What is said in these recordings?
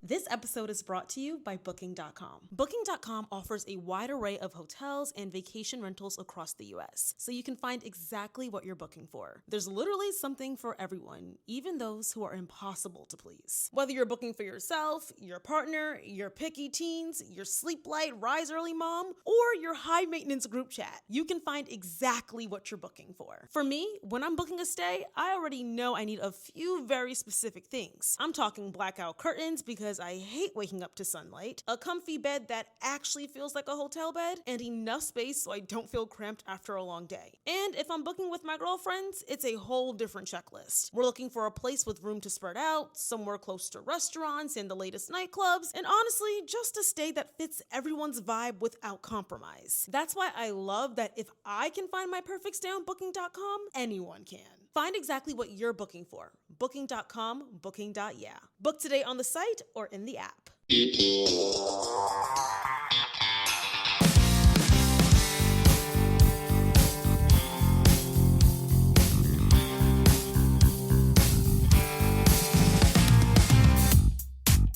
This episode is brought to you by Booking.com. Booking.com offers a wide array of hotels and vacation rentals across the U.S., so you can find exactly what you're booking for. There's literally something for everyone, even those who are impossible to please. Whether you're booking for yourself, your partner, your picky teens, your sleep light, rise early mom, or your high-maintenance group chat, you can find exactly what you're booking for. For me, when I'm booking a stay, I already know I need a few very specific things. I'm talking blackout curtains because I hate waking up to sunlight, a comfy bed that actually feels like a hotel bed, and enough space so I don't feel cramped after a long day. And if I'm booking with my girlfriends, it's a whole different checklist. We're looking for a place with room to spread out, somewhere close to restaurants and the latest nightclubs, and honestly, just a stay that fits everyone's vibe without compromise. That's why I love that if I can find my perfect stay on Booking.com, anyone can. Find exactly what you're booking for. Booking.com, Booking.yeah. Book today on the site or in the app.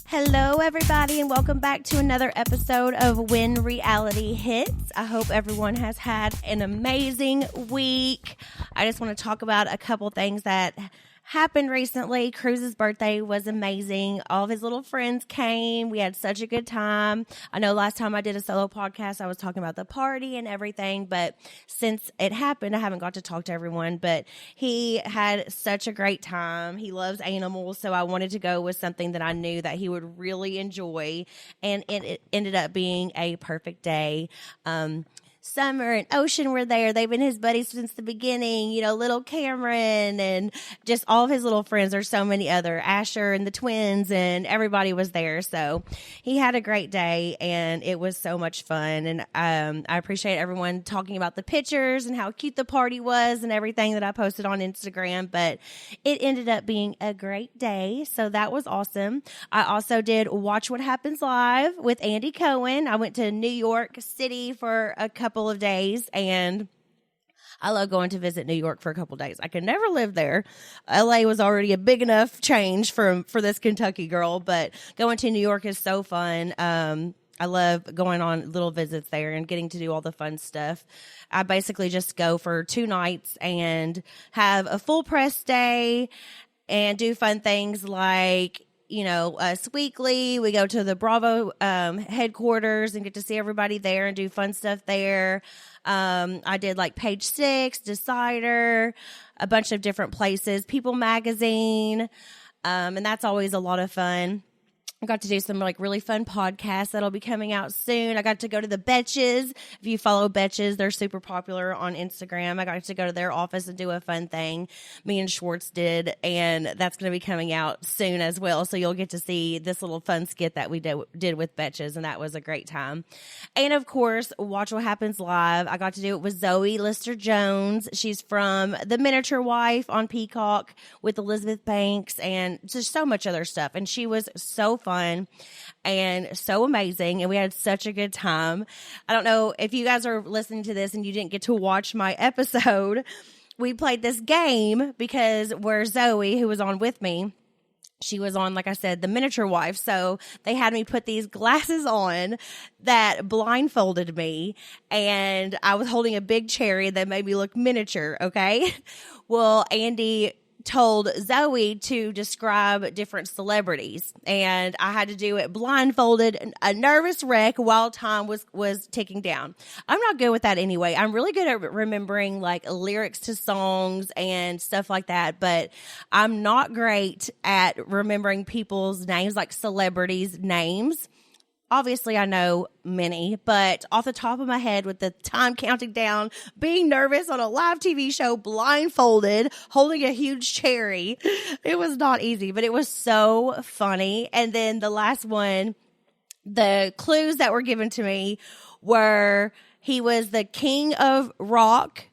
Hello, everybody, and welcome back to another episode of When Reality Hits. I hope everyone has had an amazing week. I just want to talk about a couple things that happened recently. Cruz's birthday was amazing. All of his little friends came. We had such a good time. I know last time I did a solo podcast, I was talking about the party and everything, but since it happened, I haven't got to talk to everyone, but he had such a great time. He loves animals, so I wanted to go with something that I knew that he would really enjoy, and it ended up being a perfect day. Summer and Ocean were there. They've been his buddies since the beginning, little Cameron and just all of his little friends. There's so many other, Asher and the twins, and everybody was there. So he had a great day and it was so much fun. And I appreciate everyone talking about the pictures and how cute the party was and everything that I posted on Instagram, but it ended up being a great day. So that was awesome. I also did Watch What Happens Live with Andy Cohen. I went to New York City for a couple of days, and I love going to visit New York for a couple of days. I could never live there. LA was already a big enough change for this Kentucky girl, but going to New York is so fun. I love going on little visits there and getting to do all the fun stuff. I basically just go for 2 nights and have a full press day and do fun things like us weekly. We go to the Bravo headquarters and get to see everybody there and do fun stuff there. I did like Page 6, Decider, a bunch of different places, People Magazine, and that's always a lot of fun. I got to do some really fun podcasts that'll be coming out soon. I got to go to the Betches. If you follow Betches, they're super popular on Instagram. I got to go to their office and do a fun thing me and Schwartz did, and that's going to be coming out soon as well. So you'll get to see this little fun skit that we did with Betches, and that was a great time. And of course, Watch What Happens Live. I got to do it with Zoe Lister-Jones. She's from The Miniature Wife on Peacock with Elizabeth Banks and just so much other stuff. And she was so fun and so amazing, and we had such a good time. I don't know if you guys are listening to this and you didn't get to watch my episode. We played this game because where Zoe, who was on with me, she was on, like I said, The Miniature Wife. So they had me put these glasses on that blindfolded me, and I was holding a big cherry that made me look miniature, okay? Well, Andy told Zoe to describe different celebrities, and I had to do it blindfolded, a nervous wreck while time was ticking down. I'm not good with that anyway. I'm really good at remembering lyrics to songs and stuff like that, but I'm not great at remembering people's names, like celebrities' names. Obviously, I know many, but off the top of my head, with the time counting down, being nervous on a live TV show, blindfolded, holding a huge cherry, it was not easy, but it was so funny. And then the last one, the clues that were given to me were he was the king of rock,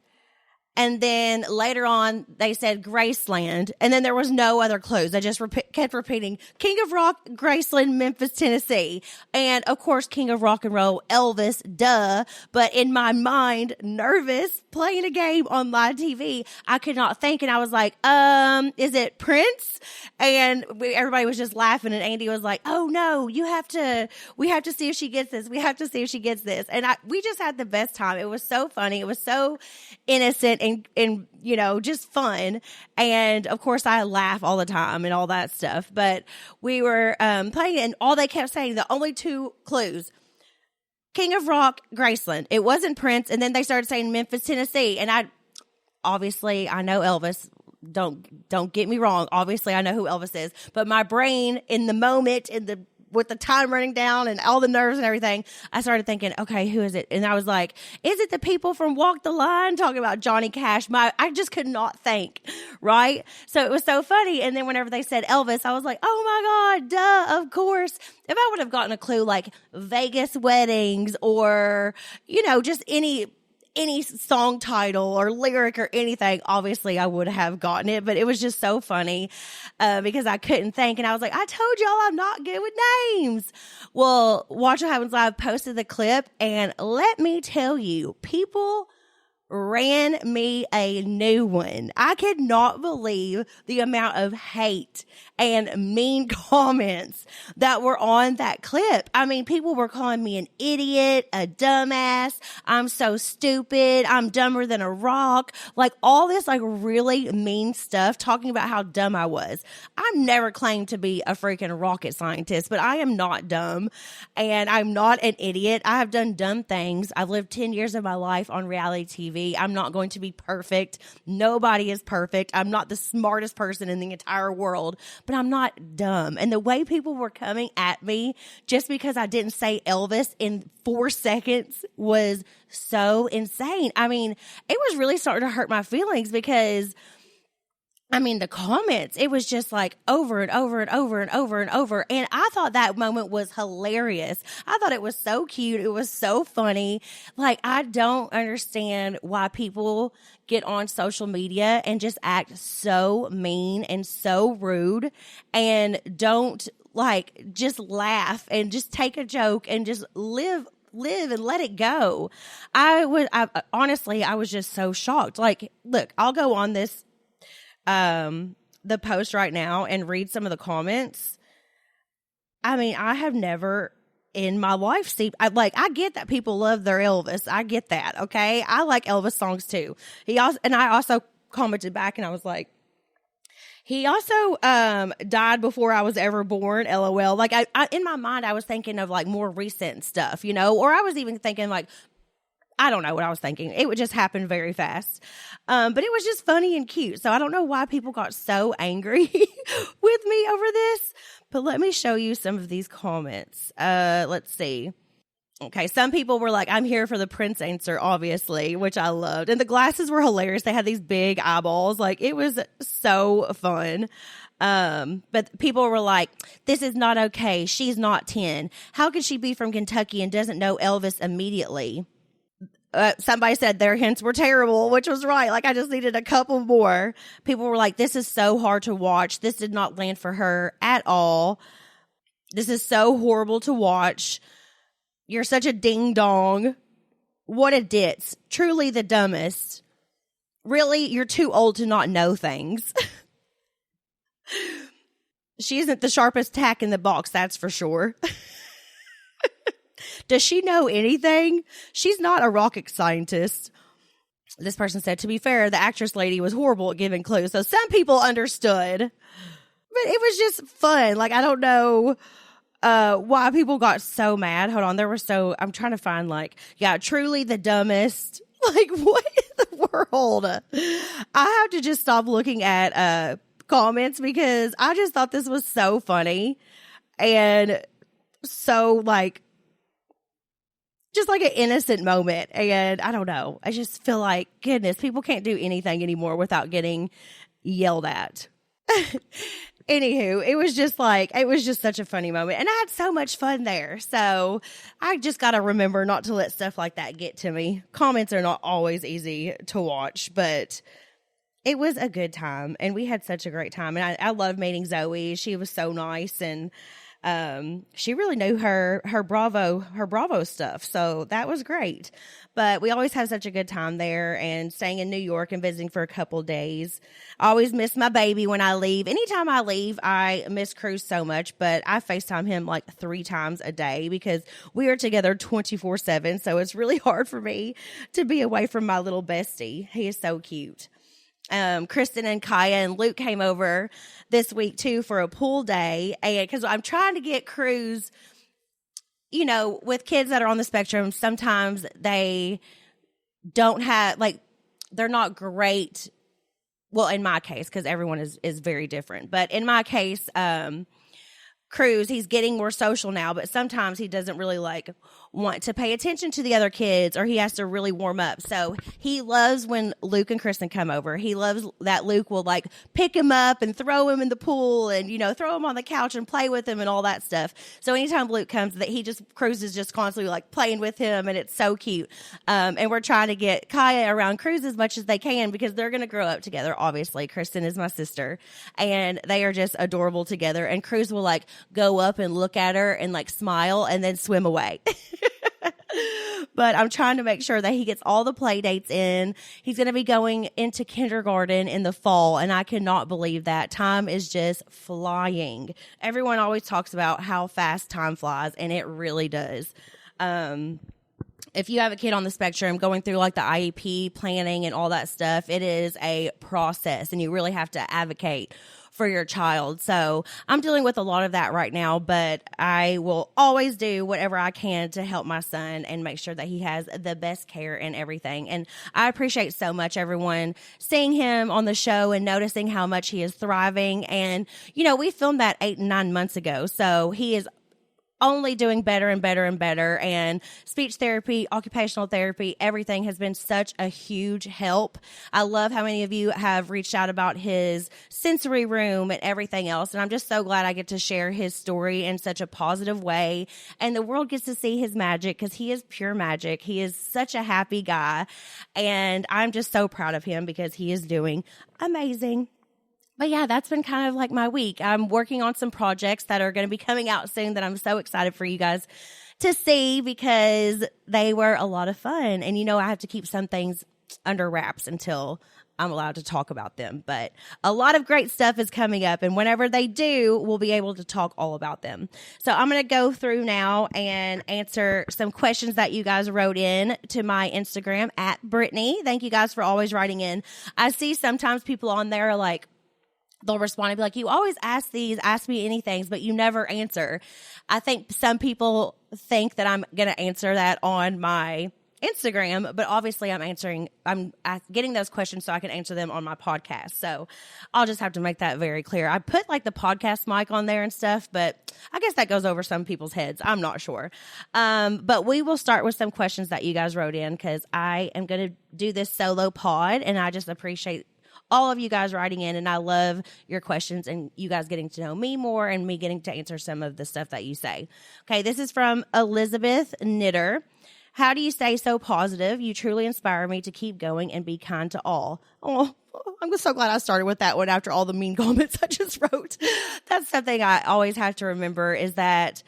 And then later on, they said Graceland. And then there was no other clues. I just kept repeating King of Rock, Graceland, Memphis, Tennessee. And of course, King of Rock and Roll, Elvis, duh. But in my mind, nervous, playing a game on live TV, I could not think. And I was like, is it Prince? And everybody was just laughing. And Andy was like, oh no, we have to see if she gets this. We have to see if she gets this. And we just had the best time. It was so funny. It was so innocent and you know, just fun. And of course I laugh all the time and all that stuff. But we were playing, and all they kept saying, the only two clues, King of Rock, Graceland. It wasn't Prince. And then they started saying Memphis, Tennessee. And I know Elvis. Don't get me wrong. Obviously, I know who Elvis is. But my brain in the moment, with the time running down and all the nerves and everything, I started thinking, okay, who is it? And I was like, is it the people from Walk the Line talking about Johnny Cash? I just could not think, right? So it was so funny. And then whenever they said Elvis, I was like, oh my God, duh, of course. If I would have gotten a clue like Vegas weddings or, you know, just any song title or lyric or anything, obviously I would have gotten it. But it was just so funny because I couldn't think. And I was like, I told y'all I'm not good with names. Well, Watch What Happens Live posted the clip, and let me tell you, people ran me a new one. I could not believe the amount of hate and mean comments that were on that clip. I mean, people were calling me an idiot, a dumbass, I'm so stupid, I'm dumber than a rock, like all this like really mean stuff, talking about how dumb I was. I've never claimed to be a freaking rocket scientist, but I am not dumb, and I'm not an idiot. I have done dumb things. I've lived 10 years of my life on reality TV. I'm not going to be perfect. Nobody is perfect. I'm not the smartest person in the entire world, but I'm not dumb. And the way people were coming at me just because I didn't say Elvis in 4 seconds was so insane. I mean, it was really starting to hurt my feelings because, I mean, the comments, it was just like over and over and over and over and over. And I thought that moment was hilarious. I thought it was so cute. It was so funny. Like, I don't understand why people get on social media and just act so mean and so rude and don't like just laugh and just take a joke and just live and let it go. Honestly, I was just so shocked. Like, look, I'll go on the post right now and read some of the comments. I mean, I have never in my life seen, I get that people love their Elvis. I get that. Okay. I like Elvis songs too. I also commented back and I was like, he also, died before I was ever born. LOL. Like I in my mind, I was thinking of like more recent stuff, you know, or I was even thinking like, I don't know what I was thinking. It would just happen very fast. But it was just funny and cute. So I don't know why people got so angry with me over this. But let me show you some of these comments. Let's see. Okay, some people were like, I'm here for the Prince answer, obviously, which I loved. And the glasses were hilarious. They had these big eyeballs. Like, it was so fun. But people were like, this is not okay. She's not 10. How could she be from Kentucky and doesn't know Elvis immediately? Somebody said their hints were terrible, which was right. Like, I just needed a couple more. People were like, this is so hard to watch. This did not land for her at all. This is so horrible to watch. You're such a ding dong. What a ditz. Truly the dumbest. Really, you're too old to not know things. She isn't the sharpest tack in the box, that's for sure. Does she know anything? She's not a rocket scientist. This person said, to be fair, the actress lady was horrible at giving clues. So some people understood. But it was just fun. Like, I don't know why people got so mad. Hold on. I'm trying to find truly the dumbest. Like, what in the world? I have to just stop looking at comments because I just thought this was so funny. And so, just like an innocent moment. And I don't know. I just feel like, goodness, people can't do anything anymore without getting yelled at. Anywho, it was just such a funny moment. And I had so much fun there. So I just got to remember not to let stuff like that get to me. Comments are not always easy to watch, but it was a good time. And we had such a great time. And I love meeting Zoe. She was so nice. And she really knew her Bravo stuff. So that was great. But we always have such a good time there, and staying in New York and visiting for a couple days. I always miss my baby when I leave. Anytime I leave, I miss Cruz so much, but I FaceTime him like 3 times a day because we are together 24/7. So it's really hard for me to be away from my little bestie. He is so cute. Kristen and Kaya and Luke came over this week too for a pool day, and because I'm trying to get Cruz, you know, with kids that are on the spectrum, sometimes they don't have, like, they're not great. Well, in my case, because everyone is very different, but in my case, Cruz, he's getting more social now, but sometimes he doesn't really like want to pay attention to the other kids, or he has to really warm up. So he loves when Luke and Kristen come over. He loves that Luke will like pick him up and throw him in the pool and, you know, throw him on the couch and play with him and all that stuff. So anytime Luke comes, Cruz is just constantly like playing with him, and it's so cute. And we're trying to get Kaya around Cruz as much as they can because they're going to grow up together. Obviously, Kristen is my sister, and they are just adorable together. And Cruz will like go up and look at her and like smile and then swim away. But I'm trying to make sure that he gets all the play dates in. He's going to be going into kindergarten in the fall, and I cannot believe that. Time is just flying. Everyone always talks about how fast time flies, and it really does. If you have a kid on the spectrum going through like the IEP planning and all that stuff, it is a process, and you really have to advocate for your child. So I'm dealing with a lot of that right now, but I will always do whatever I can to help my son and make sure that he has the best care and everything. And I appreciate so much everyone seeing him on the show and noticing how much he is thriving. And, you know, we filmed that 8 and 9 months ago. So he is only doing better and better and better. And speech therapy, occupational therapy, everything has been such a huge help. I love how many of you have reached out about his sensory room and everything else. And I'm just so glad I get to share his story in such a positive way. And the world gets to see his magic because he is pure magic. He is such a happy guy. And I'm just so proud of him because he is doing amazing. But yeah, that's been kind of like my week. I'm working on some projects that are going to be coming out soon that I'm so excited for you guys to see because they were a lot of fun. And, you know, I have to keep some things under wraps until I'm allowed to talk about them. But a lot of great stuff is coming up. And whenever they do, we'll be able to talk all about them. So I'm going to go through now and answer some questions that you guys wrote in to my Instagram at Brittany. Thank you guys for always writing in. I see sometimes people on there are like, they'll respond and be like, you always ask me anything, but you never answer. I think some people think that I'm going to answer that on my Instagram, but obviously I'm getting those questions so I can answer them on my podcast. So I'll just have to make that very clear. I put like the podcast mic on there and stuff, but I guess that goes over some people's heads. I'm not sure. But we will start with some questions that you guys wrote in because I am going to do this solo pod, and I just appreciate all of you guys writing in, and I love your questions and you guys getting to know me more and me getting to answer some of the stuff that you say. Okay, this is from Elizabeth Knitter. How do you stay so positive? You truly inspire me to keep going and be kind to all. Oh, I'm so glad I started with that one after all the mean comments I just wrote. That's something I always have to remember is that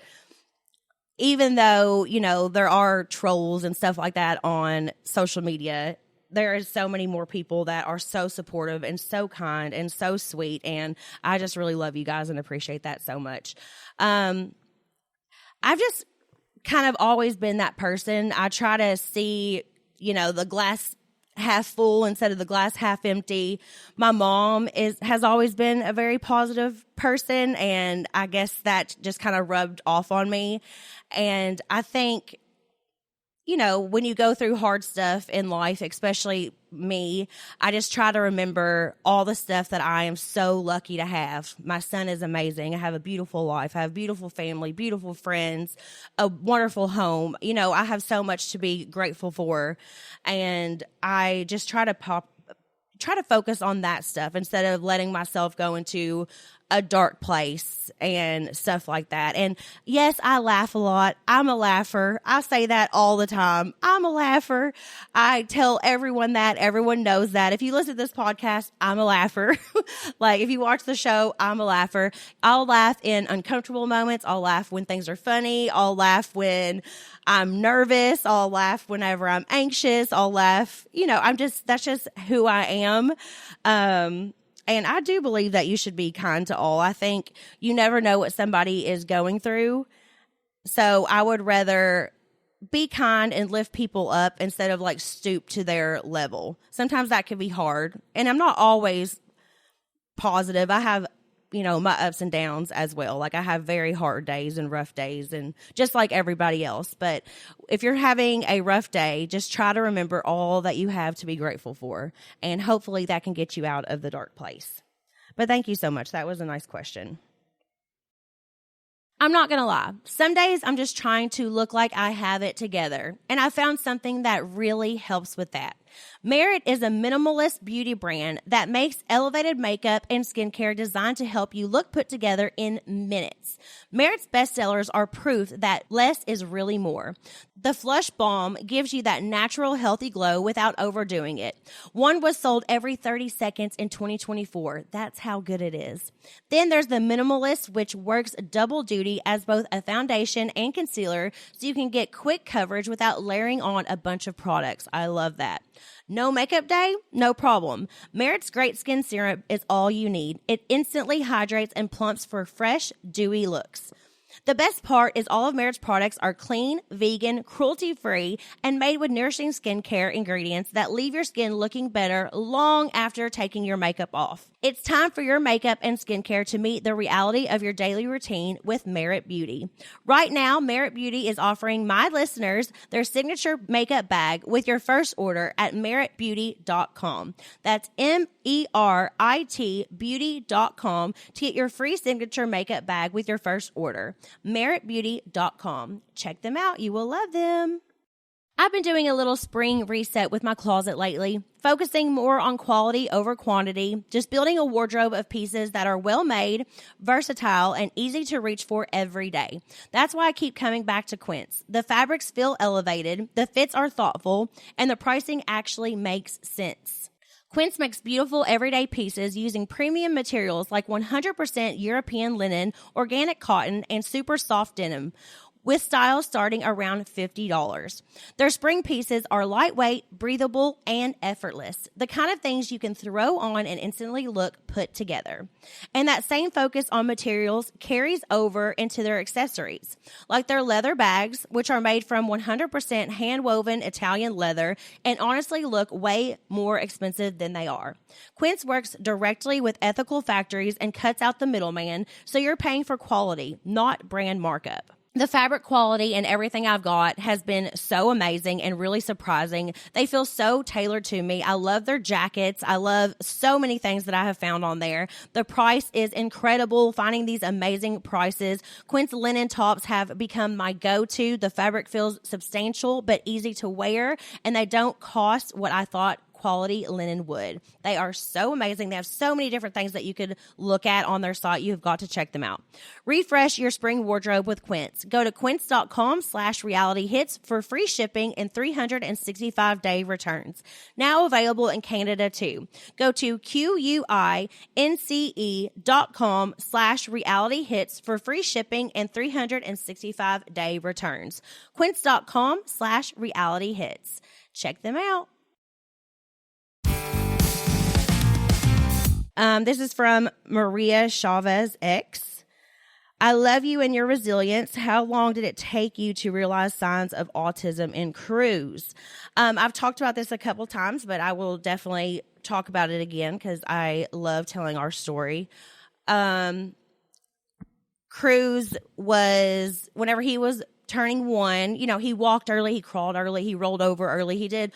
even though, you know, there are trolls and stuff like that on social media, there is so many more people that are so supportive and so kind and so sweet. And I just really love you guys and appreciate that so much. I've just kind of always been that person. I try to see, you know, the glass half full instead of the glass half empty. My mom has always been a very positive person, and I guess that just kind of rubbed off on me. And I think, you know, when you go through hard stuff in life, especially me, I just try to remember all the stuff that I am so lucky to have. My son is amazing. I have a beautiful life. I have a beautiful family, beautiful friends, a wonderful home. You know, I have so much to be grateful for. And I just try to focus on that stuff instead of letting myself go into a dark place and stuff like that. And yes, I laugh a lot. I'm a laugher. I say that all the time. I'm a laugher. I tell everyone that. Everyone knows that. If you listen to this podcast, I'm a laugher. Like if you watch the show, I'm a laugher. I'll laugh in uncomfortable moments. I'll laugh when things are funny. I'll laugh when I'm nervous. I'll laugh whenever I'm anxious. I'll laugh. That's just who I am. And I do believe that you should be kind to all. I think you never know what somebody is going through. So I would rather be kind and lift people up instead of like stoop to their level. Sometimes that can be hard. And I'm not always positive. I have, my ups and downs as well. Like I have very hard days and rough days and just like everybody else. But if you're having a rough day, just try to remember all that you have to be grateful for. And hopefully that can get you out of the dark place. But thank you so much. That was a nice question. I'm not going to lie. Some days I'm just trying to look like I have it together. And I found something that really helps with that. Merit is a minimalist beauty brand that makes elevated makeup and skincare designed to help you look put together in minutes. Merit's bestsellers are proof that less is really more. The Flush Balm gives you that natural, healthy glow without overdoing it. One was sold every 30 seconds in 2024. That's how good it is. Then there's the Minimalist, which works double duty as both a foundation and concealer, so you can get quick coverage without layering on a bunch of products. I love that. No makeup day? No problem. Merit's Great Skin Serum is all you need. It instantly hydrates and plumps for fresh, dewy looks. The best part is all of Merit's products are clean, vegan, cruelty-free, and made with nourishing skincare ingredients that leave your skin looking better long after taking your makeup off. It's time for your makeup and skincare to meet the reality of your daily routine with Merit Beauty. Right now, Merit Beauty is offering my listeners their signature makeup bag with your first order at meritbeauty.com. That's MERIT beauty.com to get your free signature makeup bag with your first order. meritbeauty.com. Check them out. You will love them. I've been doing a little spring reset with my closet lately, focusing more on quality over quantity, just building a wardrobe of pieces that are well made, versatile, and easy to reach for every day. That's why I keep coming back to Quince. The fabrics feel elevated, the fits are thoughtful, and the pricing actually makes sense. Quince makes beautiful everyday pieces using premium materials like 100% European linen, organic cotton, and super soft denim, with styles starting around $50. Their spring pieces are lightweight, breathable, and effortless. The kind of things you can throw on and instantly look put together. And that same focus on materials carries over into their accessories, like their leather bags, which are made from 100% hand-woven Italian leather and honestly look way more expensive than they are. Quince works directly with ethical factories and cuts out the middleman, so you're paying for quality, not brand markup. The fabric quality and everything I've got has been so amazing and really surprising. They feel so tailored to me. I love their jackets. I love so many things that I have found on there. The price is incredible. Finding these amazing prices. Quince linen tops have become my go-to. The fabric feels substantial but easy to wear, and they don't cost what I thought quality linen would. They are so amazing. They have so many different things that you could look at on their site. You've got to check them out. Refresh your spring wardrobe with Quince. Go to quince.com/realityhits for free shipping and 365-day returns. Now available in Canada too. Go to quince.com/realityhits for free shipping and 365-day returns. Quince.com/realityhits. Check them out. This is from Maria Chavez X. I love you and your resilience. How long did it take you to realize signs of autism in Cruz? I've talked about this a couple times, but I will definitely talk about it again because I love telling our story. Cruz was, whenever he was turning 1, he walked early, he crawled early, he rolled over early. He did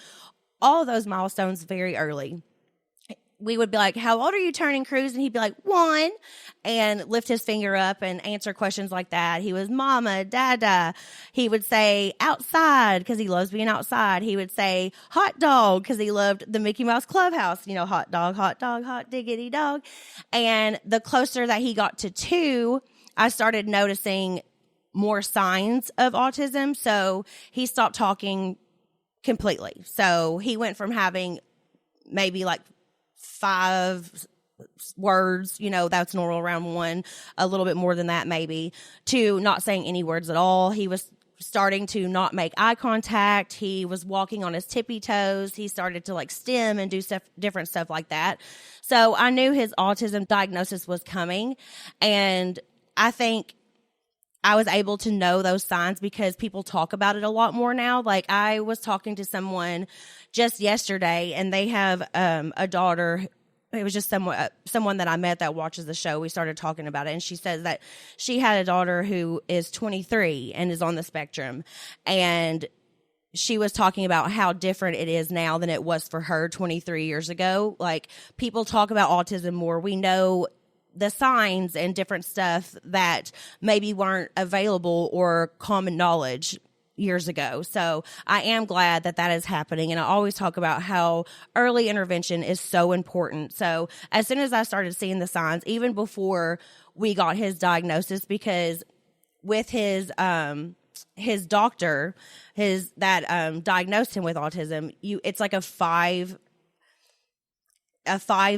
all of those milestones very early. we would be like, how old are you turning, Cruz? And he'd be like, 1, and lift his finger up and answer questions like that. He was mama, dada. He would say outside because he loves being outside. He would say hot dog because he loved the Mickey Mouse Clubhouse, hot dog, hot diggity dog. And the closer that he got to 2, I started noticing more signs of autism. So he stopped talking completely. So he went from having maybe like 5 words, that's normal around 1, a little bit more than that maybe, to not saying any words at all. He was starting to not make eye contact. He was walking on his tippy toes. He started to like stim and do different stuff like that. So I knew his autism diagnosis was coming, and I think I was able to know those signs because people talk about it a lot more now. Like, I was talking to someone just yesterday, and they have a daughter. It was just someone that I met that watches the show. We started talking about it, and she says that she had a daughter who is 23 and is on the spectrum. And she was talking about how different it is now than it was for her 23 years ago. Like, people talk about autism more. We know the signs and different stuff that maybe weren't available or common knowledge years ago. So I am glad that that is happening. And I always talk about how early intervention is so important. So as soon as I started seeing the signs, even before we got his diagnosis, because with his doctor, diagnosed him with autism, it's like a 5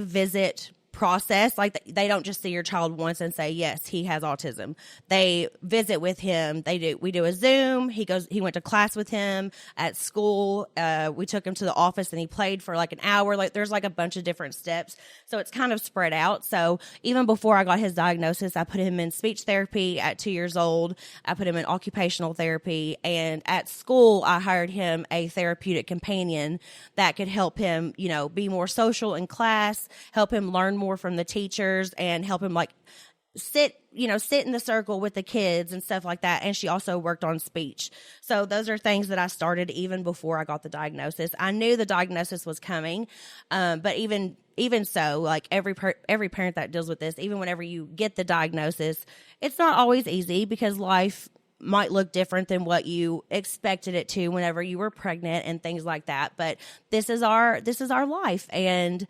visit process. Like, they don't just see your child once and say, yes, he has autism. They visit with him. We do a Zoom. He went to class with him at school. We took him to the office and he played for like an hour. Like, there's like a bunch of different steps. So it's kind of spread out. So even before I got his diagnosis, I put him in speech therapy at 2 years old. I put him in occupational therapy, and at school, I hired him a therapeutic companion that could help him, be more social in class, help him learn more from the teachers, and help him like sit in the circle with the kids and stuff like that. And she also worked on speech. So those are things that I started even before I got the diagnosis. I knew the diagnosis was coming, but even so, like every parent that deals with this, even whenever you get the diagnosis, it's not always easy because life might look different than what you expected it to whenever you were pregnant and things like that. But this is our life, and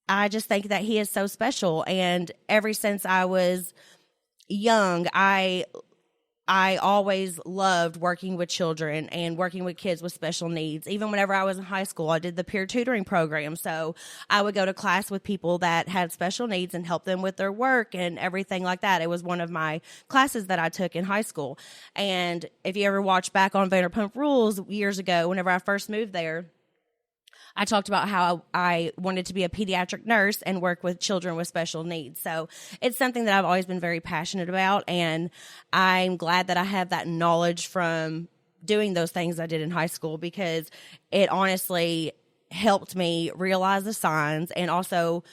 I just think that he is so special. And ever since I was young, I always loved working with children and working with kids with special needs. Even whenever I was in high school, I did the peer tutoring program. So I would go to class with people that had special needs and help them with their work and everything like that. It was one of my classes that I took in high school. And if you ever watch back on Vanderpump Rules years ago, whenever I first moved there, I talked about how I wanted to be a pediatric nurse and work with children with special needs. So it's something that I've always been very passionate about, and I'm glad that I have that knowledge from doing those things I did in high school, because it honestly helped me realize the signs and also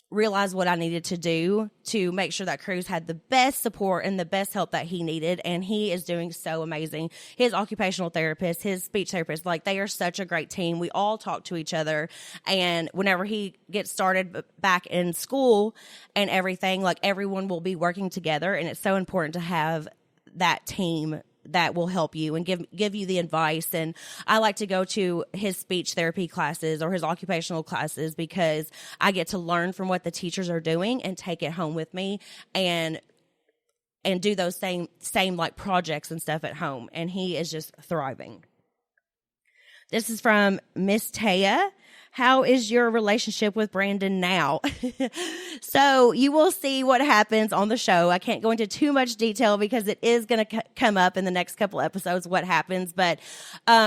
realize what I needed to do to make sure that Cruz had the best support and the best help that he needed. And he is doing so amazing. His occupational therapist, his speech therapist, like, they are such a great team. We all talk to each other. And whenever he gets started back in school and everything, like, everyone will be working together. And it's so important to have that team that will help you and give you the advice. And I like to go to his speech therapy classes or his occupational classes because I get to learn from what the teachers are doing and take it home with me and do those same like projects and stuff at home. And he is just thriving. This is from Miss Taya. How is your relationship with Brandon now? So you will see what happens on the show. I can't go into too much detail because it is going to come up in the next couple episodes what happens. But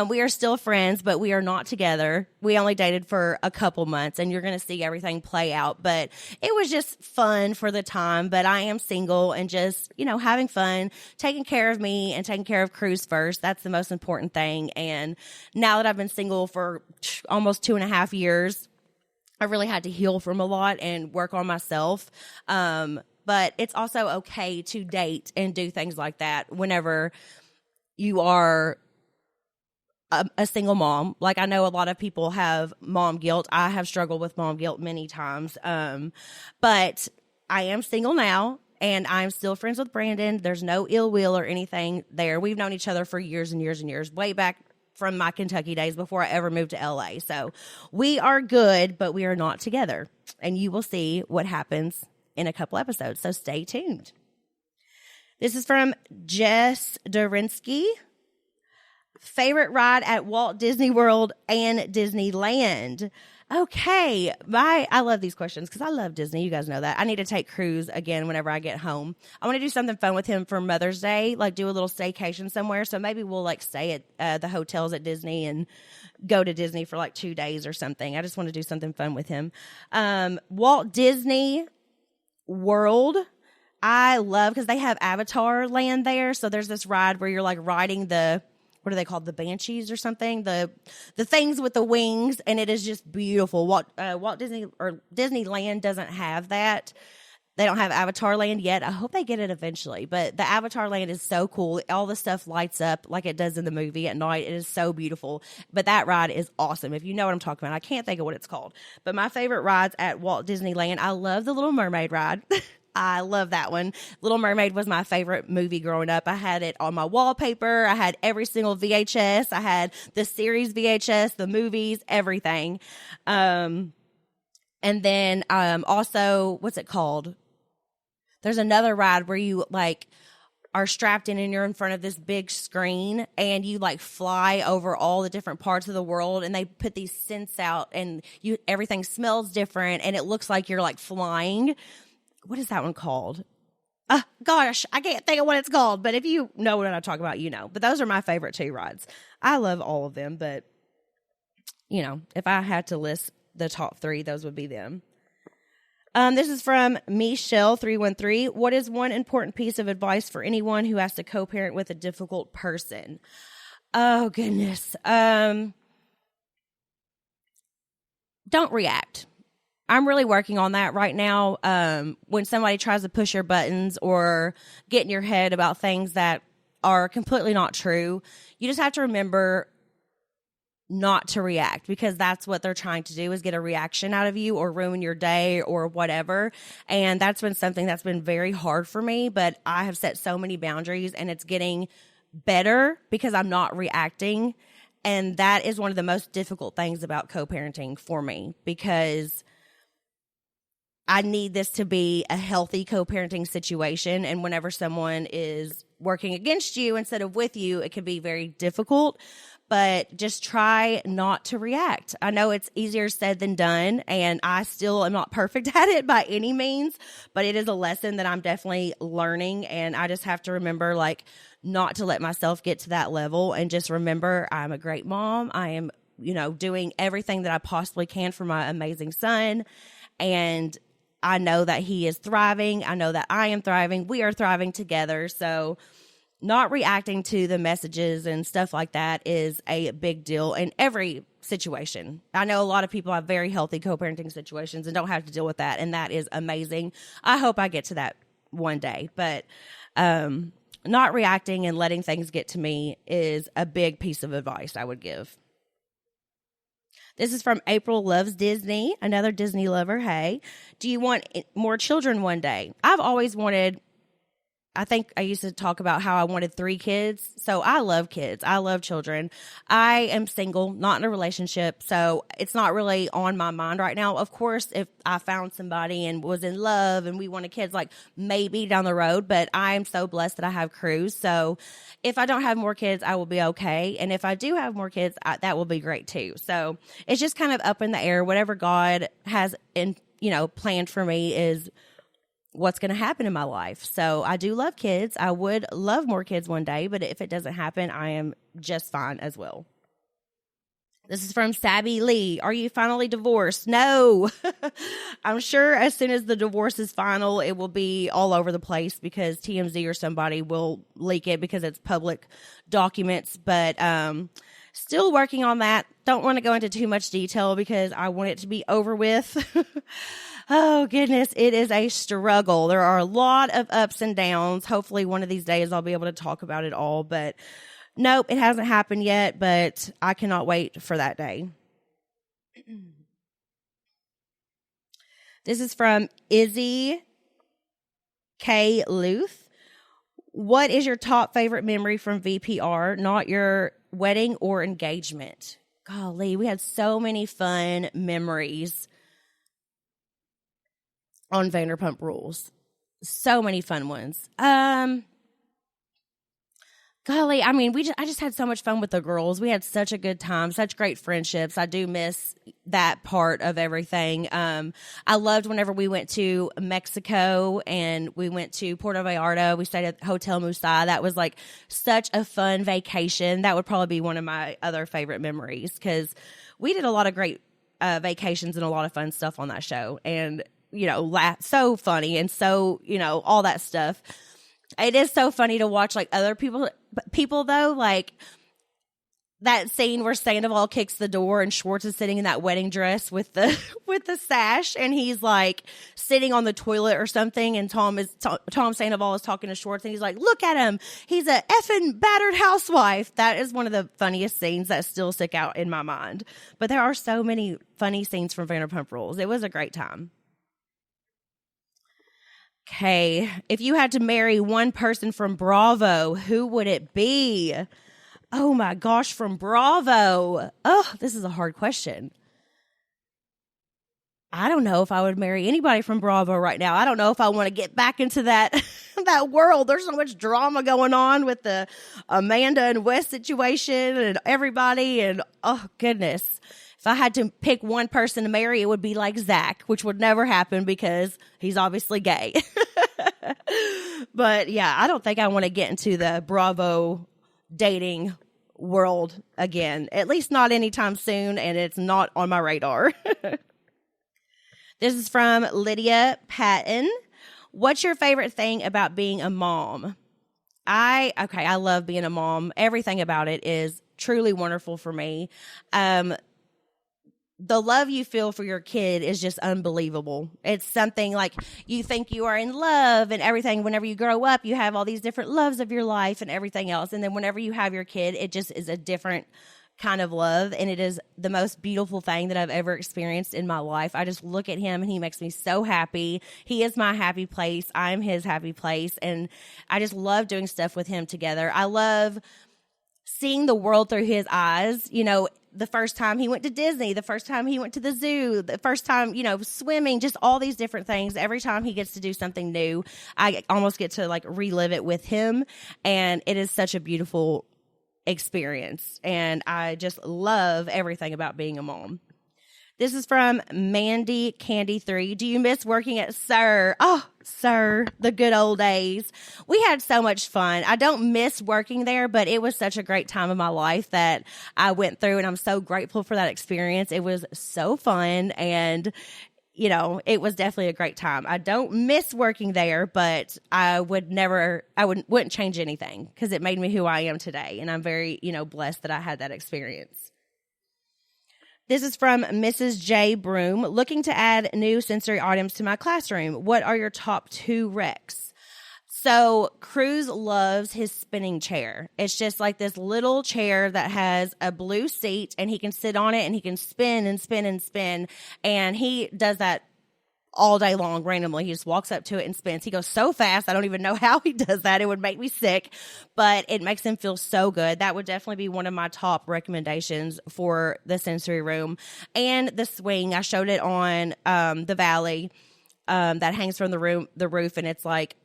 we are still friends, but we are not together. We only dated for a couple months, and you're going to see everything play out. But it was just fun for the time. But I am single and just, having fun, taking care of me and taking care of Cruz first. That's the most important thing. And now that I've been single for almost 2.5 years, I really had to heal from a lot and work on myself. But it's also okay to date and do things like that whenever you are a single mom. Like, I know a lot of people have mom guilt. I have struggled with mom guilt many times. But I am single now, and I'm still friends with Brandon. There's no ill will or anything there. We've known each other for years and years and years, way back from my Kentucky days before I ever moved to LA. So we are good, but we are not together. And you will see what happens in a couple episodes. So stay tuned. This is from Jess Durinsky. Favorite ride at Walt Disney World and Disneyland. Okay, I love these questions because I love Disney. You guys know that. I need to take Cruz again whenever I get home. I want to do something fun with him for Mother's Day, like do a little staycation somewhere. So maybe we'll like stay at the hotels at Disney and go to Disney for like 2 days or something. I just want to do something fun with him. Walt Disney World, I love because they have Avatar Land there. So there's this ride where you're like riding what are they called? The Banshees or something? The things with the wings, and it is just beautiful. Walt Disney or Disneyland doesn't have that. They don't have Avatar Land yet. I hope they get it eventually. But the Avatar Land is so cool. All the stuff lights up like it does in the movie at night. It is so beautiful. But that ride is awesome. If you know what I'm talking about. I can't think of what it's called. But my favorite rides at Walt Disneyland, I love the Little Mermaid ride. I love that one. Little Mermaid was my favorite movie growing up. I had it on my wallpaper. I had every single VHS. I had the series VHS, the movies, everything. And then also, what's it called? There's another ride where you like are strapped in and you're in front of this big screen and you like fly over all the different parts of the world, and they put these scents out and everything smells different and it looks like you're like flying. What is that one called? Gosh, I can't think of what it's called, but if you know what I'm talking about, you know. But those are my favorite 2 rides. I love all of them, but, you know, if I had to list the top 3, those would be them. This is from Michelle313. What is one important piece of advice for anyone who has to co-parent with a difficult person? Oh, goodness. Don't react. I'm really working on that right now. When somebody tries to push your buttons or get in your head about things that are completely not true, you just have to remember not to react, because that's what they're trying to do, is get a reaction out of you or ruin your day or whatever. And that's been something that's been very hard for me, but I have set so many boundaries and it's getting better because I'm not reacting. And that is one of the most difficult things about co-parenting for me, because I need this to be a healthy co-parenting situation. And whenever someone is working against you instead of with you, it can be very difficult. But just try not to react. I know it's easier said than done, and I still am not perfect at it by any means, but it is a lesson that I'm definitely learning. And I just have to remember, like, not to let myself get to that level, and just remember I'm a great mom. I am, doing everything that I possibly can for my amazing son. And I know that he is thriving. I know that I am thriving. We are thriving together. So not reacting to the messages and stuff like that is a big deal in every situation. I know a lot of people have very healthy co-parenting situations and don't have to deal with that, and that is amazing. I hope I get to that one day. But not reacting and letting things get to me is a big piece of advice I would give. This is from April Loves Disney, another Disney lover. Hey, do you want more children one day? I've always wanted, I think I used to talk about how I wanted 3 kids. So I love kids. I love children. I am single, not in a relationship. So it's not really on my mind right now. Of course, if I found somebody and was in love and we wanted kids, like maybe down the road, but I am so blessed that I have Cruz. So if I don't have more kids, I will be okay. And if I do have more kids, that will be great too. So it's just kind of up in the air. Whatever God has planned for me is what's going to happen in my life. So I do love kids. I would love more kids one day, but if it doesn't happen, I am just fine as well. This is from Sabby Lee. Are you finally divorced? No. I'm sure as soon as the divorce is final, it will be all over the place because TMZ or somebody will leak it because it's public documents. But still working on that. Don't want to go into too much detail because I want it to be over with. Oh, goodness. It is a struggle. There are a lot of ups and downs. Hopefully one of these days I'll be able to talk about it all. But Nope, it hasn't happened yet, but I cannot wait for that day. This is from Izzy K. Luth. What is your top favorite memory from VPR, not your wedding or engagement? Golly, we had so many fun memories on Vanderpump Rules. So many fun ones. Golly, I mean, I just had so much fun with the girls. We had such a good time, such great friendships. I do miss that part of everything. I loved whenever we went to Mexico and we went to Puerto Vallarta. We stayed at Hotel Musa. That was like such a fun vacation. That would probably be one of my other favorite memories because we did a lot of great vacations and a lot of fun stuff on that show. And, so funny and so, all that stuff. It is so funny to watch like other people though, like that scene where Sandoval kicks the door and Schwartz is sitting in that wedding dress with the sash and he's like sitting on the toilet or something and Tom Sandoval is talking to Schwartz and he's like, look at him, he's a effing battered housewife. That is one of the funniest scenes that still stick out in my mind. But there are so many funny scenes from Vanderpump Rules. It was a great time. Okay, if you had to marry one person from Bravo, who would it be? Oh my gosh, from Bravo. Oh, this is a hard question. I don't know if I would marry anybody from Bravo right now. I don't know if I want to get back into that world. There's so much drama going on with the Amanda and Wes situation and everybody. And oh, goodness. If I had to pick one person to marry, it would be like Zach, which would never happen because he's obviously gay. But yeah, I don't think I want to get into the Bravo dating world again, at least not anytime soon, and it's not on my radar. This is from Lydia Patton. What's your favorite thing about being a mom? I love being a mom. Everything about it is truly wonderful for me. The love you feel for your kid is just unbelievable. It's something like you think you are in love and everything. Whenever you grow up, you have all these different loves of your life and everything else. And then whenever you have your kid, it just is a different kind of love. And it is the most beautiful thing that I've ever experienced in my life. I just look at him and he makes me so happy. He is my happy place. I'm his happy place. And I just love doing stuff with him together. I love seeing the world through his eyes. The first time he went to Disney, the first time he went to the zoo, the first time, swimming, just all these different things. Every time he gets to do something new, I almost get to like relive it with him. And it is such a beautiful experience. And I just love everything about being a mom. This is from Mandy Candy 3. Do you miss working at Sir? Oh, Sir, the good old days. We had so much fun. I don't miss working there, but it was such a great time of my life that I went through, and I'm so grateful for that experience. It was so fun, and it was definitely a great time. I don't miss working there, but I wouldn't change anything because it made me who I am today, and I'm very, blessed that I had that experience. This is from Mrs. J. Broom. Looking to add new sensory items to my classroom. What are your top 2 recs? So Cruz loves his spinning chair. It's just like this little chair that has a blue seat and he can sit on it and he can spin and spin and spin. And he does that all day long randomly. He just walks up to it and spins. He goes so fast, I don't even know how he does that. It would make me sick, but it makes him feel so good. That would definitely be one of my top recommendations for the sensory room. And the swing, I showed it on the Valley that hangs from the roof, and it's like,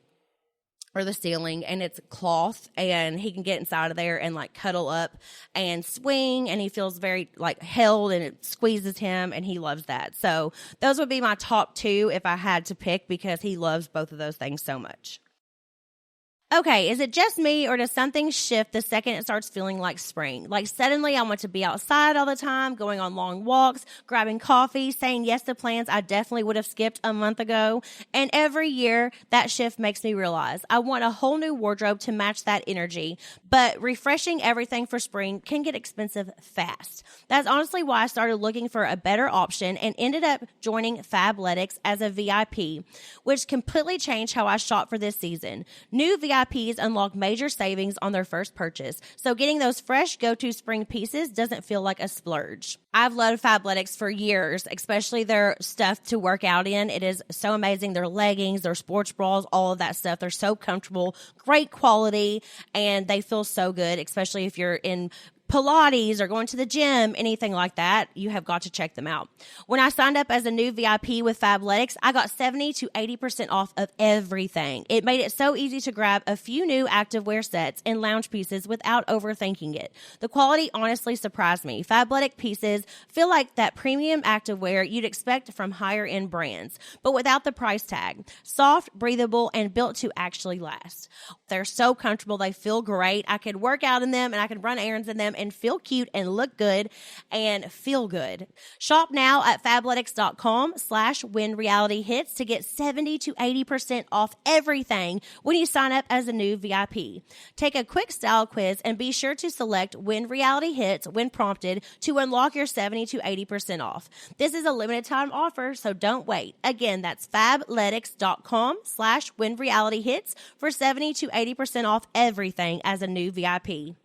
or the ceiling, and it's cloth, and he can get inside of there and like cuddle up and swing, and he feels very like held, and it squeezes him, and he loves that. So those would be my top 2 if I had to pick, because he loves both of those things so much. Okay, is it just me, or does something shift the second it starts feeling like spring? Like suddenly I want to be outside all the time, going on long walks, grabbing coffee, saying yes to plans I definitely would have skipped a month ago. And every year that shift makes me realize I want a whole new wardrobe to match that energy. But refreshing everything for spring can get expensive fast. That's honestly why I started looking for a better option and ended up joining Fabletics as a VIP, which completely changed how I shop for this season. New VIP VIPs unlock major savings on their first purchase. So getting those fresh go-to spring pieces doesn't feel like a splurge. I've loved Fabletics for years, especially their stuff to work out in. It is so amazing. Their leggings, their sports bras, all of that stuff. They're so comfortable, great quality, and they feel so good, especially if you're in Pilates or going to the gym, anything like that, you have got to check them out. When I signed up as a new VIP with Fabletics, I got 70 to 80% off of everything. It made it so easy to grab a few new activewear sets and lounge pieces without overthinking it. The quality honestly surprised me. Fabletic pieces feel like that premium activewear you'd expect from higher end brands, but without the price tag. Soft, breathable, and built to actually last. They're so comfortable. They feel great. I could work out in them and I could run errands in them and feel cute and look good and feel good. Shop now at fabletics.com/whenrealityhits to get 70 to 80% off everything when you sign up as a new VIP. Take a quick style quiz and be sure to select When Reality Hits when prompted to unlock your 70 to 80% off. This is a limited time offer, so don't wait. Again, that's fabletics.com/whenrealityhits for 70 to 80% off everything as a new VIP.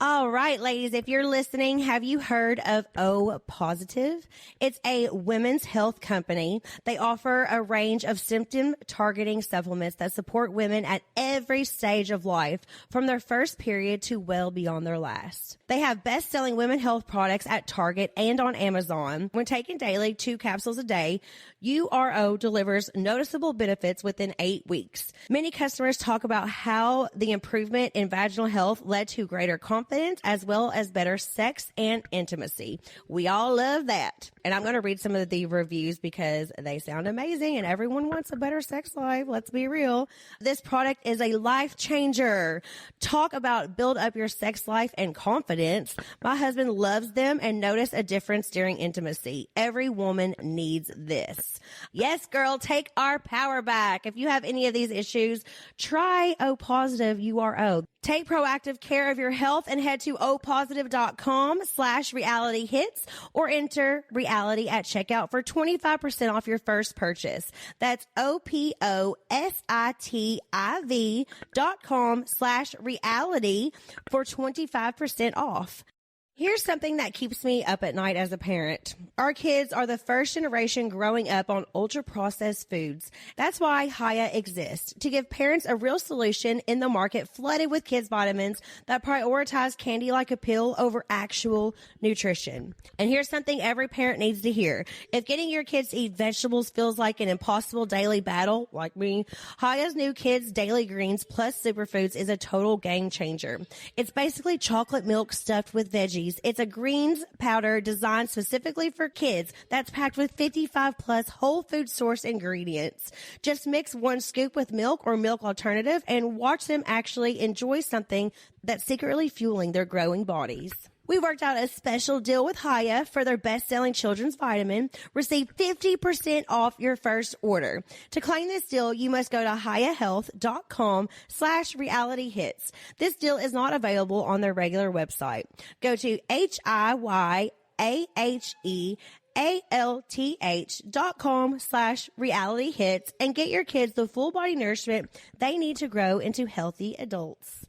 All right, ladies, if you're listening, have you heard of O Positive? It's a women's health company. They offer a range of symptom targeting supplements that support women at every stage of life, from their first period to well beyond their last. They have best-selling women health products at Target and on Amazon. When taken daily, 2 capsules a day, URO delivers noticeable benefits within 8 weeks. Many customers talk about how the improvement in vaginal health led to greater confidence as well as better sex and intimacy. We all love that. And I'm going to read some of the reviews because they sound amazing and everyone wants a better sex life. Let's be real. This product is a life changer. Talk about build up your sex life and confidence. My husband loves them and noticed a difference during intimacy. Every woman needs this. Yes, girl, take our power back. If you have any of these issues, try O Positive URO. Take proactive care of your health and head to opositive.com/realityhits or enter reality at checkout for 25% off your first purchase. That's opositive.com/reality for 25% off. Here's something that keeps me up at night as a parent. Our kids are the first generation growing up on ultra-processed foods. That's why Hiya exists, to give parents a real solution in the market flooded with kids' vitamins that prioritize candy-like appeal over actual nutrition. And here's something every parent needs to hear. If getting your kids to eat vegetables feels like an impossible daily battle, like me, Hiya's new Kids Daily Greens plus Superfoods is a total game changer. It's basically chocolate milk stuffed with veggies. It's a greens powder designed specifically for kids that's packed with 55 plus whole food source ingredients. Just mix 1 scoop with milk or milk alternative and watch them actually enjoy something that's secretly fueling their growing bodies. We worked out a special deal with Hiya for their best-selling children's vitamin. Receive 50% off your first order. To claim this deal, you must go to hiyahealth.com/realityhits. This deal is not available on their regular website. Go to hiyahealth.com/realityhits and get your kids the full body nourishment they need to grow into healthy adults.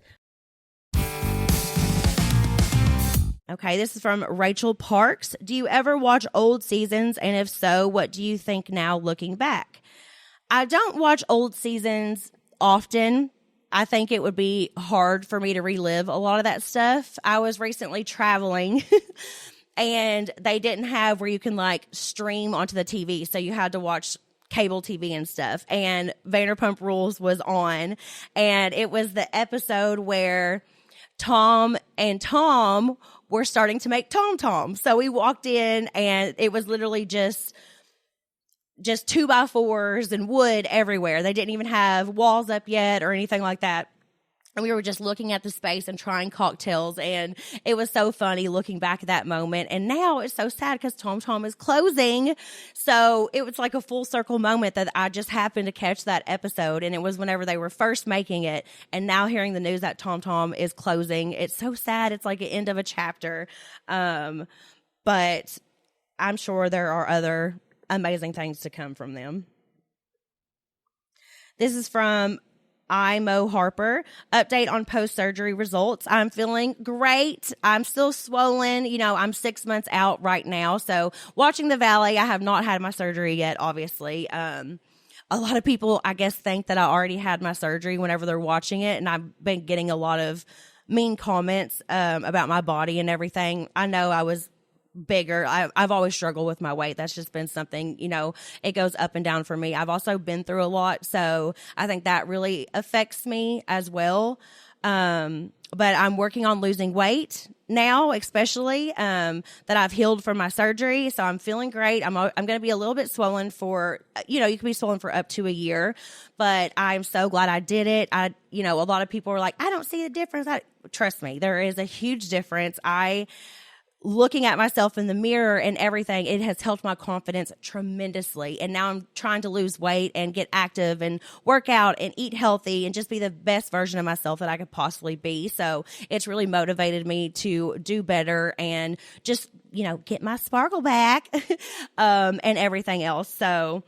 Okay, this is from Rachel Parks. Do you ever watch old seasons? And if so, what do you think now looking back? I don't watch old seasons often. I think it would be hard for me to relive a lot of that stuff. I was recently traveling and they didn't have where you can like stream onto the TV. So you had to watch cable TV and stuff. And Vanderpump Rules was on. And it was the episode where Tom and Tom were starting to make Tom. So we walked in and it was literally just 2x4s and wood everywhere. They didn't even have walls up yet or anything like that. And we were just looking at the space and trying cocktails. And it was so funny looking back at that moment. And now it's so sad because Tom is closing. So it was like a full circle moment that I just happened to catch that episode. And it was whenever they were first making it. And now hearing the news that Tom is closing, it's so sad. It's like the end of a chapter. But I'm sure there are other amazing things to come from them. This is from IMO Harper. Update on post-surgery results. I'm feeling great. I'm still swollen. I'm 6 months out right now. So watching the Valley, I have not had my surgery yet, obviously. A lot of people, I guess, think that I already had my surgery whenever they're watching it. And I've been getting a lot of mean comments about my body and everything. I know I was bigger. I've always struggled with my weight. That's just been something, it goes up and down for me. I've also been through a lot. So I think that really affects me as well. But I'm working on losing weight now, especially that I've healed from my surgery. So I'm feeling great. I'm going to be a little bit swollen for, you can be swollen for up to a year, but I'm so glad I did it. A lot of people are like, I don't see the difference. Trust me, there is a huge difference. Looking at myself in the mirror and everything, it has helped my confidence tremendously. And now I'm trying to lose weight and get active and work out and eat healthy and just be the best version of myself that I could possibly be. So it's really motivated me to do better and just, get my sparkle back and everything else. So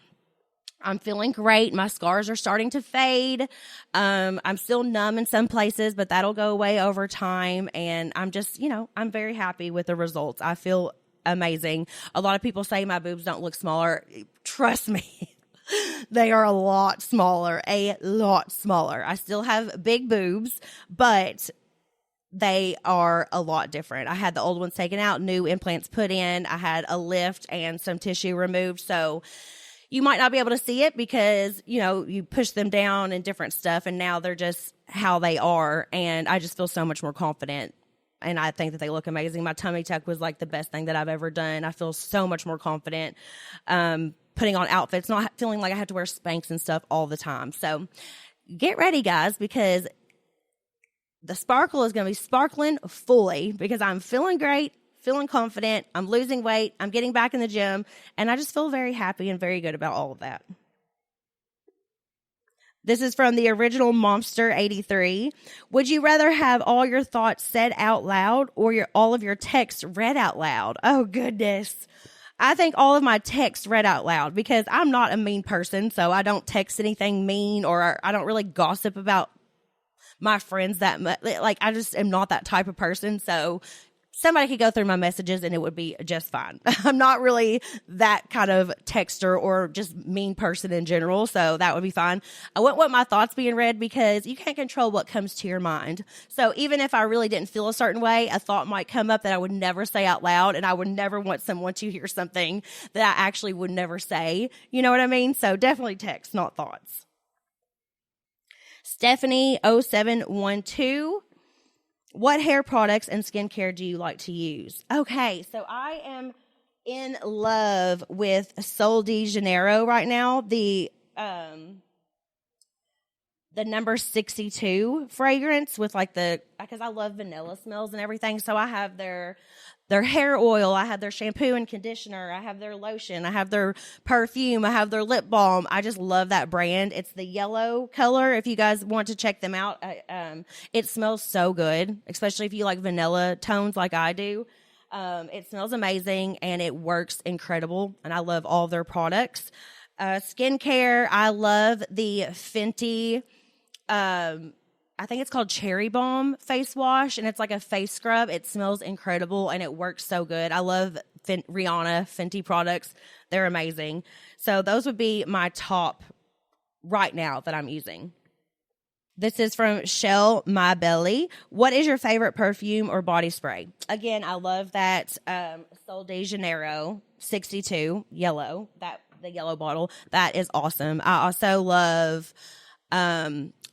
I'm feeling great. My scars are starting to fade. I'm still numb in some places, but that'll go away over time. And I'm just, I'm very happy with the results. I feel amazing. A lot of people say my boobs don't look smaller. Trust me, they are a lot smaller. I still have big boobs, but they are a lot different. I had the old ones taken out, new implants put in. I had a lift and some tissue removed. So you might not be able to see it because, you push them down and different stuff, and now they're just how they are, and I just feel so much more confident, and I think that they look amazing. My tummy tuck was like the best thing that I've ever done. I feel so much more confident putting on outfits, not feeling like I have to wear Spanx and stuff all the time. So get ready, guys, because the sparkle is going to be sparkling fully because I'm feeling great. Feeling confident, I'm losing weight, I'm getting back in the gym, and I just feel very happy and very good about all of that. This is from the original Momster 83. Would you rather have all your thoughts said out loud or all of your texts read out loud? Oh, goodness. I think all of my texts read out loud because I'm not a mean person, so I don't text anything mean or I don't really gossip about my friends that much. Like, I just am not that type of person, so somebody could go through my messages and it would be just fine. I'm not really that kind of texter or just mean person in general, so that would be fine. I wouldn't want my thoughts being read because you can't control what comes to your mind. So even if I really didn't feel a certain way, a thought might come up that I would never say out loud, and I would never want someone to hear something that I actually would never say. You know what I mean? So definitely text, not thoughts. Stephanie 0712. What hair products and skincare do you like to use? Okay, so I am in love with Sol de Janeiro right now. The number 62 fragrance with because I love vanilla smells and everything. So I have their hair oil, I have their shampoo and conditioner, I have their lotion, I have their perfume, I have their lip balm. I just love that brand. It's the yellow color. If you guys want to check them out, it smells so good, especially if you like vanilla tones like I do. It smells amazing and it works incredible, and I love all their products. Skincare, I love the Fenty, I think it's called Cherry Balm face wash, and it's like a face scrub. It smells incredible, and it works so good. I love Rihanna Fenty products. They're amazing. So those would be my top right now that I'm using. This is from Shell My Belly. What is your favorite perfume or body spray? Again, I love that Sol de Janeiro 62 yellow, the yellow bottle. That is awesome. I also love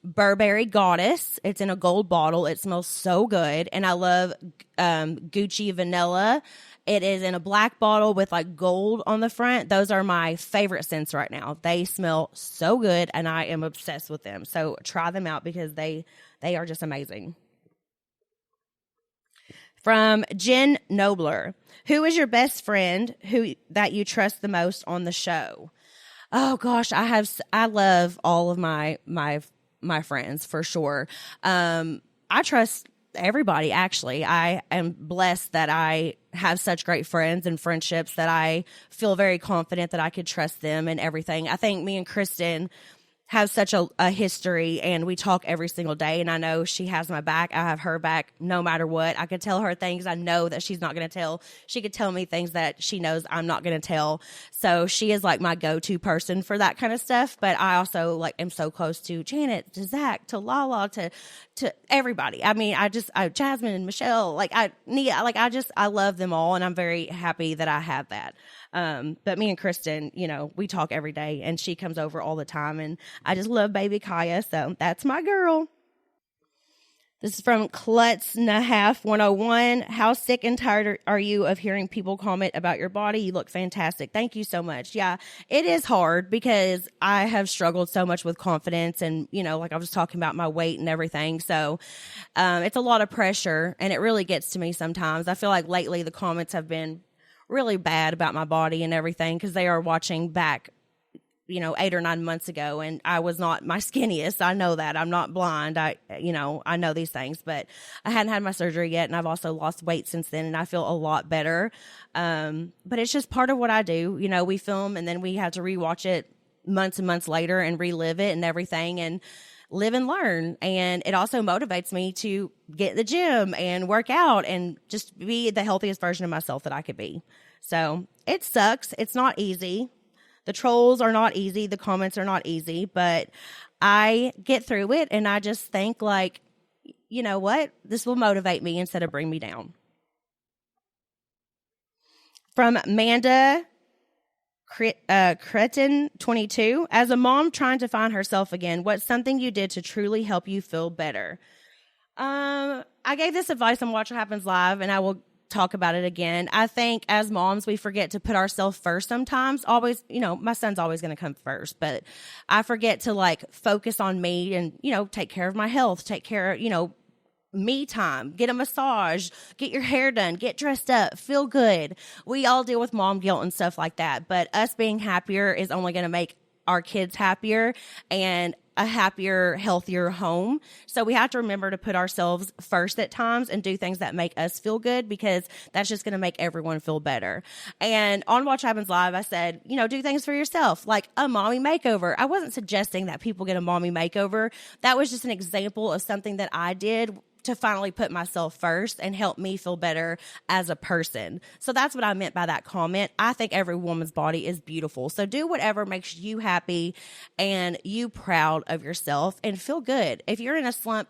Burberry Goddess. It's in a gold bottle. It smells so good. And I love Gucci Vanilla. It is in a black bottle with like gold on the front. Those are my favorite scents right now. They smell so good and I am obsessed with them. So try them out because they are just amazing. From Jen Nobler. Who is your best friend that you trust the most on the show? Oh gosh, I love all of my friends for sure. I trust everybody, actually. I am blessed that I have such great friends and friendships that I feel very confident that I could trust them and everything. I think me and Kristen have such a history, and we talk every single day, and I know she has my back. I have her back no matter what. I could tell her things I know that she's not going to tell. She could tell me things that she knows I'm not going to tell. So she is like my go-to person for that kind of stuff. But I also like am so close to Janet, to Zach, to Lala, to everybody. I mean, Jasmine and Michelle, I love them all, and I'm very happy that I have that. But me and Kristen, we talk every day, and she comes over all the time, and I just love baby Kaya. So that's my girl. This is from Klutz Nahaf 101. How sick and tired are you of hearing people comment about your body? You look fantastic. Thank you so much. Yeah, it is hard because I have struggled so much with confidence, and, like I was talking about my weight and everything. So, it's a lot of pressure, and it really gets to me sometimes. I feel like lately the comments have been really bad about my body and everything, because they are watching back, 8 or 9 months ago, and I was not my skinniest. I know that. I'm not blind. I know these things, but I hadn't had my surgery yet, and I've also lost weight since then, and I feel a lot better. But it's just part of what I do. We film, and then we have to rewatch it months and months later and relive it and everything, and live and learn. And it also motivates me to get in the gym and work out and just be the healthiest version of myself that I could be. So it sucks. It's not easy. The trolls are not easy. The comments are not easy, but I get through it, and I just think like, you know what? This will motivate me instead of bring me down. From Amanda Cretin 22. As a mom trying to find herself again, what's something you did to truly help you feel better? I gave this advice on Watch What Happens Live, and I will talk about it again. I think as moms, we forget to put ourselves first sometimes. Always, my son's always going to come first, but I forget to focus on me and, take care of my health, take care of, me time, get a massage, get your hair done, get dressed up, feel good. We all deal with mom guilt and stuff like that, but us being happier is only going to make our kids happier and a happier, healthier home. So we have to remember to put ourselves first at times and do things that make us feel good, because that's just going to make everyone feel better. And on Watch What Happens Live, I said, do things for yourself, like a mommy makeover. I wasn't suggesting that people get a mommy makeover. That was just an example of something that I did to finally put myself first and help me feel better as a person. So that's what I meant by that comment. I think every woman's body is beautiful. So do whatever makes you happy and you proud of yourself, and feel good. If you're in a slump,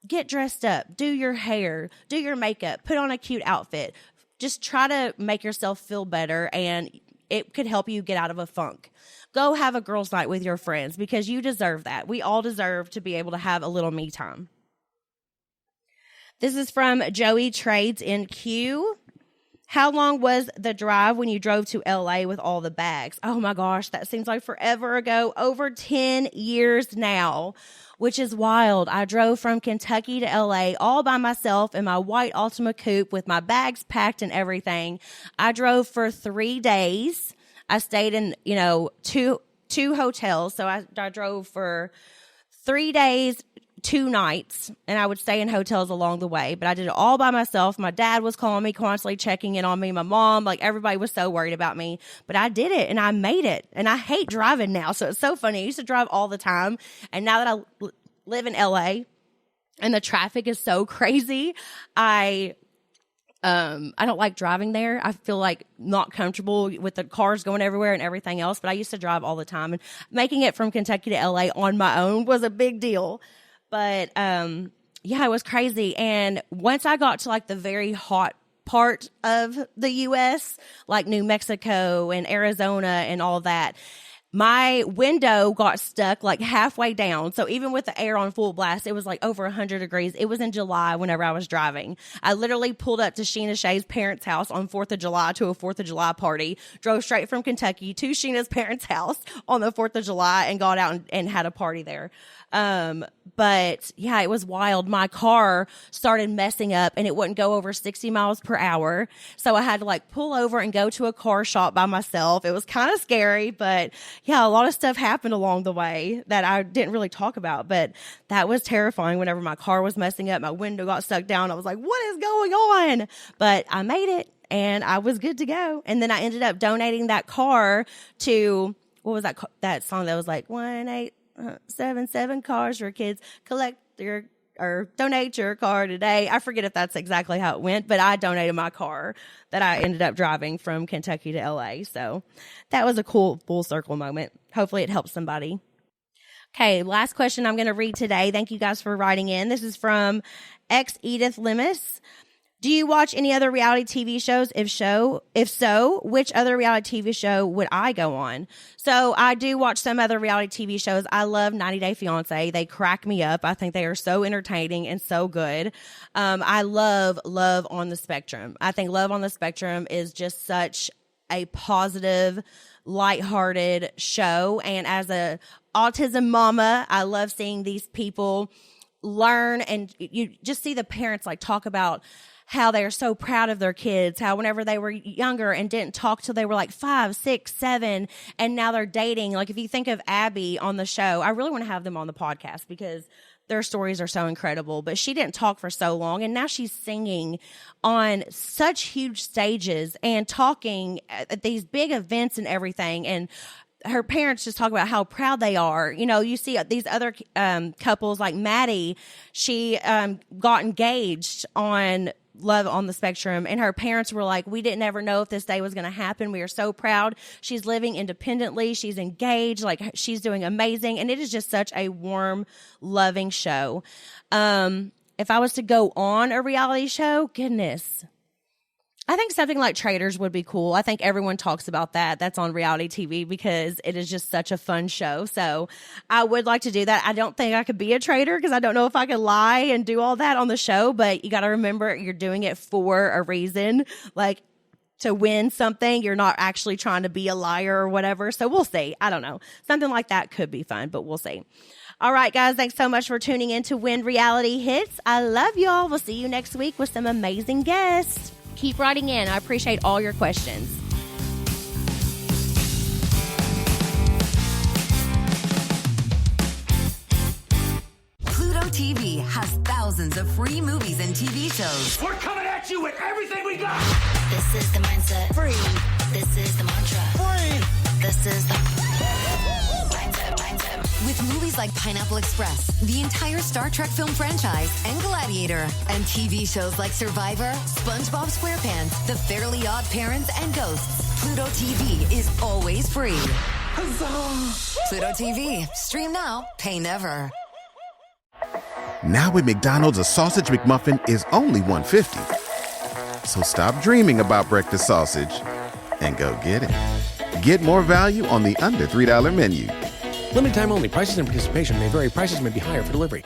get dressed up, do your hair, do your makeup, put on a cute outfit. Just try to make yourself feel better, and it could help you get out of a funk. Go have a girls' night with your friends, because you deserve that. We all deserve to be able to have a little me time. This is from Joey Trades in Q. How long was the drive when you drove to LA with all the bags? Oh my gosh, that seems like forever ago. Over 10 years now, which is wild. I drove from Kentucky to LA all by myself in my white Altima coupe with my bags packed and everything. I drove for 3 days. I stayed in, two hotels. So I drove for 3 days, 2 nights, and I would stay in hotels along the way, but I did it all by myself. My dad was calling me, constantly checking in on me. My mom, everybody was so worried about me, but I did it and I made it. And I hate driving now. So it's so funny. I used to drive all the time. And now that I live in LA and the traffic is so crazy, I don't like driving there. I feel not comfortable with the cars going everywhere and everything else, but I used to drive all the time, and making it from Kentucky to LA on my own was a big deal. But, it was crazy. And once I got to the very hot part of the U.S., like New Mexico and Arizona and all that, my window got stuck halfway down. So even with the air on full blast, it was over 100 degrees. It was in July whenever I was driving. I literally pulled up to Sheena Shay's parents' house on 4th of July to a 4th of July party, drove straight from Kentucky to Sheena's parents' house on the 4th of July and got out and had a party there. But it was wild. My car started messing up and it wouldn't go over 60 miles per hour. So I had to pull over and go to a car shop by myself. It was kind of scary, but a lot of stuff happened along the way that I didn't really talk about, but that was terrifying. Whenever my car was messing up, my window got stuck down. I was like, what is going on? But I made it and I was good to go. And then I ended up donating that car to, what was that song that was 1-8? 77 cars for kids. Collect your or donate your car today. I forget if that's exactly how it went, but I donated my car that I ended up driving from Kentucky to LA. So that was a cool full circle moment. Hopefully it helps somebody. Okay, last question I'm going to read today. Thank you guys for writing in. This is from Edith Lemus. Do you watch any other reality TV shows? If so, which other reality TV show would I go on? So I do watch some other reality TV shows. I love 90 Day Fiancé. They crack me up. I think they are so entertaining and so good. I love Love on the Spectrum. I think Love on the Spectrum is just such a positive, lighthearted show. And as a autism mama, I love seeing these people learn, and you just see the parents like talk about how they are so proud of their kids, how whenever they were younger and didn't talk till they were like 5, 6, 7, and now they're dating. Like if you think of Abby on the show, I really want to have them on the podcast because their stories are so incredible, but she didn't talk for so long, and now she's singing on such huge stages and talking at these big events and everything. And her parents just talk about how proud they are. You know, you see these other couples like Maddie, she got engaged on Love on the Spectrum, and her parents were like, we didn't ever know if this day was going to happen. We are so proud. She's living independently. She's engaged. Like, she's doing amazing. And it is just such a warm, loving show. If I was to go on a reality show, goodness, I think something like Traders would be cool. I think everyone talks about that. That's on reality TV because it is just such a fun show. So I would like to do that. I don't think I could be a trader because I don't know if I could lie and do all that on the show, but you got to remember you're doing it for a reason, like to win something. You're not actually trying to be a liar or whatever. So we'll see. I don't know. Something like that could be fun, but we'll see. All right, guys, thanks so much for tuning in to When Reality Hits. I love y'all. We'll see you next week with some amazing guests. Keep writing in. I appreciate all your questions. Pluto TV has thousands of free movies and TV shows. We're coming at you with everything we got. This is the mindset. Free. This is the mantra. Free. This is the mindset. With movies like Pineapple Express, the entire Star Trek film franchise, and Gladiator, and TV shows like Survivor, SpongeBob SquarePants, The Fairly Odd Parents, and Ghosts, Pluto TV is always free. Huzzah! Pluto TV. Stream now, pay never. Now at McDonald's, a sausage McMuffin is only $1.50. So stop dreaming about breakfast sausage and go get it. Get more value on the under $3 menu. Limited time only. Prices and participation may vary. Prices may be higher for delivery.